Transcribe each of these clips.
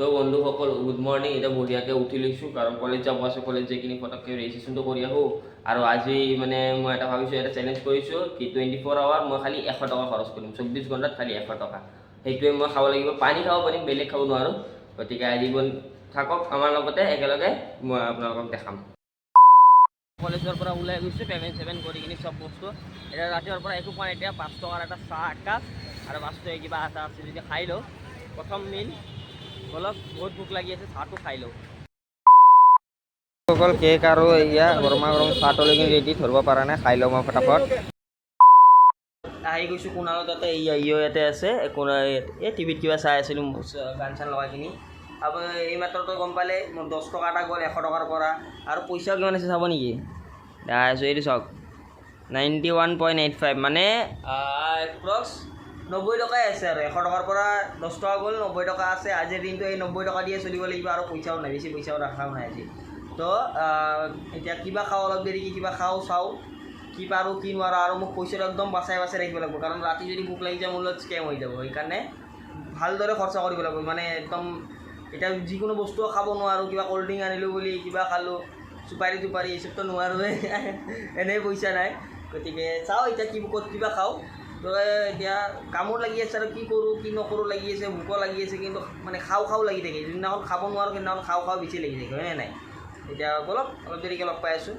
তো বন্ধুসকল good morning. এতিয়া বঢ়িয়াকৈ উঠি লৈছোঁ কাৰণ কলেজ যাব আছে। কলেজ যাই কিনি পটককৈ ৰেজিষ্ট্ৰেশ্যনটো কৰি আহোঁ। আৰু আজি মানে মই এটা ভাবিছোঁ, এটা চেলেঞ্জ কৰিছোঁ কি 24 আৱাৰ মই খালি 100 টকা খৰচ কৰিম। 24 ঘণ্টাত খালি 100 টকা, সেইটোৱে মই খাব লাগিব। পানী খাব পাৰিম, বেলেগ খাব নোৱাৰোঁ। গতিকে আজি থাকক আমাৰ লগতে, একেলগে মই আপোনালোকক দেখাম। কলেজৰ পৰা ওলাই গৈছোঁ, পেমেণ্ট কৰি কিনি চব বস্তু। এতিয়া ৰাতিপুৱাৰ পৰা একো পোৱা নাই। এতিয়া 5 টকাৰ এটা চাহ একাপ আৰু 5 টকা কিবা এটা আছে যদি খাই লওঁ। প্ৰথম মিল অলপ বহুত ভোক লাগি আছে, চাহটো খাই লওঁ। অকল কেক আৰু এয়া গৰমা গৰম চাহটো লৈ ৰেডি ধৰিব পৰা নাই, খাই লওঁ মই ফটাফট। আহি গৈছোঁ কুণালৰ তাতে, ইয়াতে আছে এই টিভিত কিবা চাই আছিলোঁ, গান চান লগাই কিনি। আপুনি এই মাত্ৰটো গম পালে মোৰ 10 টকা এটা গ'ল 100 টকাৰ পৰা। আৰু পইচাও কিমান আছে চাব নেকি? আছোঁ এইটো চাওক, 91.85, মানে এপ্ৰক্স 90 টকাই আছে। আৰু 100 টকাৰ পৰা 10 টকা গ'ল, 90 টকা আছে। আজিৰ দিনটো এই 90 টকা দিয়ে চলিব লাগিব। আৰু পইচাও নাই, বেছি পইচাও ৰখাও নাই আজি। তো এতিয়া কিবা খাওঁ, অলপ দেৰিকৈ কিবা খাওঁ, চাওঁ কি পাৰোঁ কি নোৱাৰোঁ। আৰু মোক পইচাটো একদম বাচাই ৰাখিব লাগিব, কাৰণ ৰাতি যদি ভোক লাগি যায় মোৰ লগত স্কেম হৈ যাব। সেইকাৰণে ভালদৰে খৰচা কৰিব লাগিব, মানে একদম। এতিয়া যিকোনো বস্তুও খাব নোৱাৰোঁ, কিবা ক'ল্ড ড্ৰিংক আনিলোঁ বুলি কিবা খালোঁ, চুপাৰি টুপাৰি এইচবটো নোৱাৰোঁৱে এনেই পইচা নাই। গতিকে চাওঁ এতিয়া ক'ত কিবা খাওঁ। তো এতিয়া কামো লাগি আছে আৰু কি কৰোঁ কি নকৰোঁ লাগি আছে, ভোকো লাগি আছে, কিন্তু মানে খাওঁ লাগি থাকে। যোনদিনাখন খাব নোৱাৰোঁ সেইদিনাখন খাওঁ বেছি লাগি থাকে, হয়নে নাই? এতিয়া অলপ দেৰিকৈ লগ পাই আছোঁ।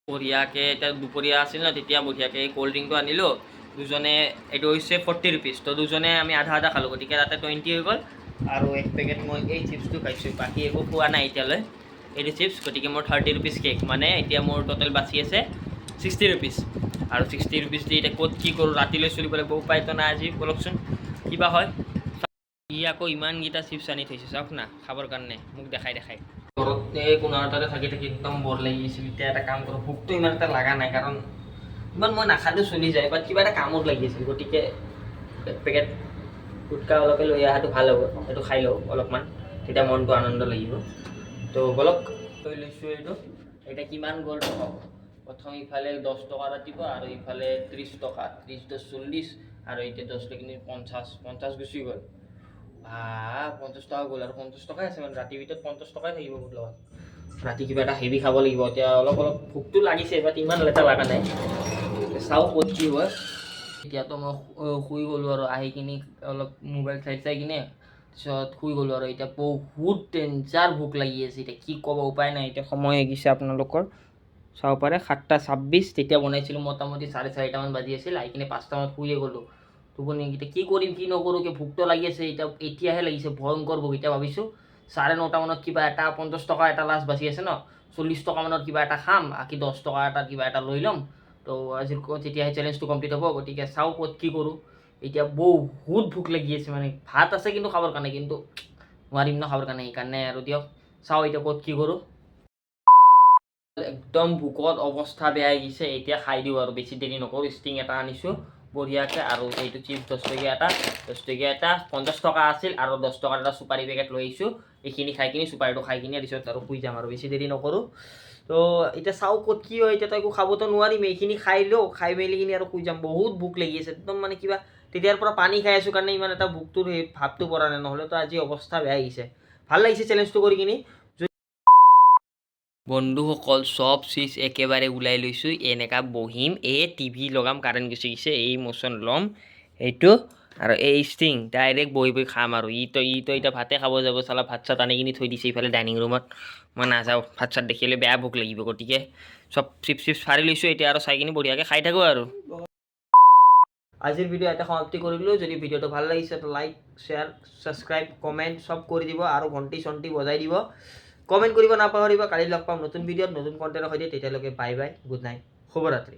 বঢ়িয়াকৈ এতিয়া দুপৰীয়া আছিল ন, তেতিয়া বঢ়িয়াকৈ ক'ল্ড ড্ৰিংকটো আনিলোঁ দুজনে। এইটো হৈছে 40 ৰুপিজ। তো দুজনে আমি আধা খালোঁ, গতিকে তাতে 20 হৈ গ'ল। আৰু এক পেকেট মই এই চিপছটো খাইছোঁ, বাকী একো খোৱা নাই এতিয়ালৈ। এইটো চিপছ, গতিকে মোৰ 30 ৰুপিজ কেক, মানে এতিয়া মোৰ টোটেল বাচি আছে 60 ৰুপিজ। আৰু 60 ৰুপিজ দি এতিয়া ক'ত কি কৰোঁ, ৰাতিলৈ চলিব লাগিব, উপায়তো নাই আজি। বলকচোন কিবা হয়। ই আকৌ ইমানকেইটা চিপছ আনি থৈছে, চাওক না, খাবৰ কাৰণে মোক দেখাই ঘৰতে কোনোবা তাতে থাকি একদম বৰ লাগি গৈছিল। এতিয়া এটা কাম কৰোঁ, ভোকটো ইমান এটা লগা নাই, কাৰণ ইমান মই নাখালেও চলি যায়, বাট কিবা এটা কামত লাগি আছিল। গতিকে এক পেকেট গুটকা অলপে লৈ অহাটো ভাল হ'ব। সেইটো খাই লওঁ অলপমান, তেতিয়া মনটো আনন্দ লাগিব। তো বলক লৈ লৈছোঁ এইটো। এতিয়া কিমান গ'ল হওক। প্ৰথম ইফালে 10 টকা ৰাতিব, আৰু ইফালে 30 টকা, 30 10 40, আৰু এতিয়া 10 টকিনি 50 গুচি গ'ল। 50 টকা গ'ল, আৰু 50 টকাই আছে, মানে ৰাতিৰ ভিতৰত 50 টকাই থাকিব মোৰ লগত। ৰাতি কিবা এটা হেভি খাব লাগিব। এতিয়া অলপ ভোকটো লাগিছে, বাট ইমান লেটা লগা নাই। চাওঁ ক'ত কি হয়। এতিয়াতো মই শুই গ'লোঁ, আৰু আহি কিনি অলপ মোবাইল চাই কিনে তাৰপিছত শুই গ'লোঁ। আৰু এতিয়া বহুত ডেঞ্জাৰ ভোক লাগি আছে। এতিয়া কি ক'ব, উপায় নাই। এতিয়া সময় হৈ গৈছে আপোনালোকৰ, চাব পাৰে 7:26। তেতিয়া বনাইছিলোঁ মোটামুটি 4:30মান বাজি আছিল। আহি কিনে 5টামানত শুয়ে গ'লোঁ। টোপনি এতিয়া কি কৰিম কি নকৰোঁ, ভোকটো লাগি আছে। এতিয়াহে লাগিছে ভয়ংকৰ ভোক। এতিয়া ভাবিছোঁ 9:30মানত কিবা এটা 50 টকা এটা লাষ্ট বাচি আছে ন, 40 টকামানত কিবা এটা খাম, বাকী 10 টকা এটা কিবা এটা লৈ ল'ম। তো আজিৰ তেতিয়াহে চেলেঞ্জটো কমপ্লিট হ'ব। গতিকে চাওঁ ক'ত কি কৰোঁ। এতিয়া বহুত ভোক লাগি আছে, মানে ভাত আছে কিন্তু খাবৰ কাৰণে, কিন্তু নোৱাৰিম ন খাবৰ কাৰণে। সেইকাৰণে আৰু দিয়ক চাওঁ এতিয়া ক'ত কি কৰোঁ। একদম ভোকত অৱস্থা বেয়া হৈ গৈছে। এতিয়া খাই দিওঁ আৰু বেছি দেৰি নকৰোঁ। ষ্টিং এটা আনিছোঁ বঢ়িয়াকৈ, আৰু এইটো চিপছ 10 টকীয়া এটা 50 টকা আছিল, আৰু 10 টকাৰ এটা চুপাৰি পেকেট লৈ আহিছোঁ। এইখিনি খাই কিনি, চুপাৰিটো খাই কিনি তাৰপিছত আৰু শুই যাম, আৰু বেছি দেৰি নকৰোঁ। তো এতিয়া চাওঁ ক'ত কি হয়। এতিয়াতো একো খাবতো নোৱাৰিম, এইখিনি খাই লওঁ, খাই মেলি কিনি আৰু শুই যাম। বহুত ভোক লাগি আছে একদম, মানে কিবা তেতিয়াৰ পৰা পানী খাই আছোঁ কাৰণে ইমান এটা ভোকটোৰ সেই ভাৱটো পৰা নাই, নহ'লেতো আজি অৱস্থা বেয়া আহিছে। ভাল লাগিছে চেলেঞ্জটো কৰি কিনি। বন্ধুসকল চব চুইচ একেবাৰে ওলাই লৈছোঁ। এনেকা বহিম, টিভি লগাম, কাৰেণ্ট গুচি গৈছে, মোচন ল'ম এইটো, আৰু ষ্টিং ডাইৰেক্ট বহি খাম। আৰু ইটো এতিয়া ভাতে খাব যাব, চালা ভাত চাত আনি কিনি থৈ দিছে ইফালে ডাইনিং ৰুমত। মই নাযাওঁ, ভাত চাত দেখিলে বেয়া ভোক লাগিব। গতিকে চব চিপছ ফাৰি লৈছোঁ এতিয়া, আৰু চাই কিনি বঢ়িয়াকৈ খাই থাকোঁ। আৰু আজিৰ ভিডিঅ' এটা সমাপ্তি কৰিলোঁ। যদি ভিডিঅ'টো ভাল লাগিছে তো লাইক, শ্বেয়াৰ, ছাবস্ক্ৰাইব, কমেণ্ট চব কৰি দিব, আৰু ঘণ্টি চণ্টি বজাই দিব। কমেণ্ট কৰিব নাপাহৰিব। কালি লগ পাম নতুন ভিডিঅ'ত, নতুন কণ্টেণ্টৰ সৈতে। তেতিয়ালৈকে বাই বাই, গুড নাইট, শুভৰাত্ৰি।